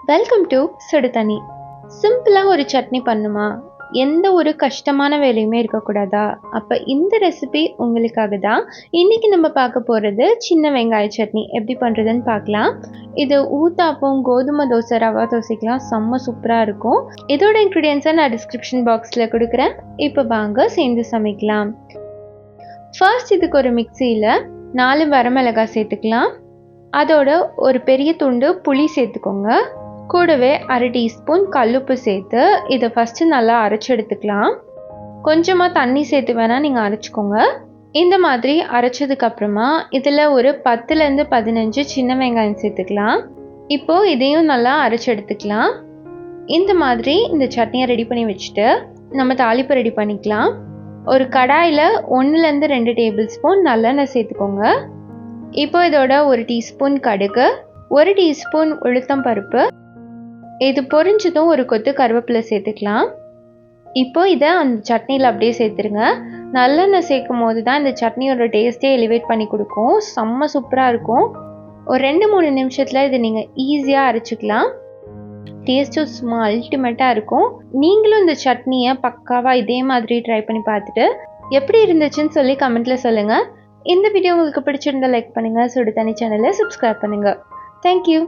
Welcome to சுடு தண்ணி. சிம்பிளாக ஒரு சட்னி பண்ணுமா? எந்த ஒரு கஷ்டமான வேலையுமே இருக்கக்கூடாதா? அப்போ இந்த ரெசிபி உங்களுக்காக தான். இன்றைக்கி நம்ம பார்க்க போகிறது சின்ன வெங்காய சட்னி எப்படி பண்ணுறதுன்னு பார்க்கலாம். இது ஊத்தாப்பம், கோதுமை தோசை, ரவா தோசைக்கெலாம் செம்ம சூப்பராக இருக்கும். இதோட இன்க்ரீடியன்ஸை நான் டிஸ்கிரிப்ஷன் பாக்ஸில் கொடுக்குறேன். இப்போ வாங்க சேர்ந்து சமைக்கலாம். ஃபர்ஸ்ட் இதுக்கு ஒரு மிக்சியில் 4 வரமிளகாய் சேர்த்துக்கலாம். அதோட ஒரு பெரிய துண்டு புளி சேர்த்துக்கோங்க. கூடவே 1/2 டீஸ்பூன் கல்லுப்பு சேர்த்து இதை ஃபஸ்ட்டு நல்லா அரைச்சி எடுத்துக்கலாம். கொஞ்சமாக தண்ணி சேர்த்து வேணால் நீங்கள் அரைச்சிக்கோங்க. இந்த மாதிரி அரைச்சதுக்கப்புறமா இதில் ஒரு 10லேருந்து 15 சின்ன வெங்காயம் சேர்த்துக்கலாம். இப்போது இதையும் நல்லா அரைச்சி எடுத்துக்கலாம். இந்த மாதிரி இந்த சட்னியை ரெடி பண்ணி வச்சுட்டு நம்ம தாளிப்பு ரெடி பண்ணிக்கலாம். ஒரு கடாயில் 1லேருந்து 2 டேபிள் ஸ்பூன் நல்லெண்ணெய் சேர்த்துக்கோங்க. இப்போ இதோட 1 டீஸ்பூன் கடுகு, 1 டீஸ்பூன் உளுத்தம் பருப்பு, இது பொரிஞ்சதும் ஒரு கொத்து கருவேப்பிலை சேர்த்துக்கலாம். இப்போ இதை அந்த சட்னியில் அப்படியே சேர்த்துருங்க. நல்லெண்ணெய் சேர்க்கும் போது தான் இந்த சட்னியோட டேஸ்ட்டே எலிவேட் பண்ணி கொடுக்கும். செம்ம சூப்பராக இருக்கும். ஒரு 2-3 நிமிஷத்தில் இதை நீங்கள் ஈஸியாக அரைச்சிக்கலாம். டேஸ்ட்டும் சும்மா அல்டிமேட்டாக இருக்கும். நீங்களும் இந்த சட்னியை பக்காவாக இதே மாதிரி ட்ரை பண்ணி பார்த்துட்டு எப்படி இருந்துச்சுன்னு சொல்லி கமெண்ட்டில் சொல்லுங்கள். இந்த வீடியோ உங்களுக்கு பிடிச்சிருந்தா லைக் பண்ணுங்கள். சுடு தண்ணி சேனலை சப்ஸ்கிரைப் பண்ணுங்கள். தேங்க்யூ.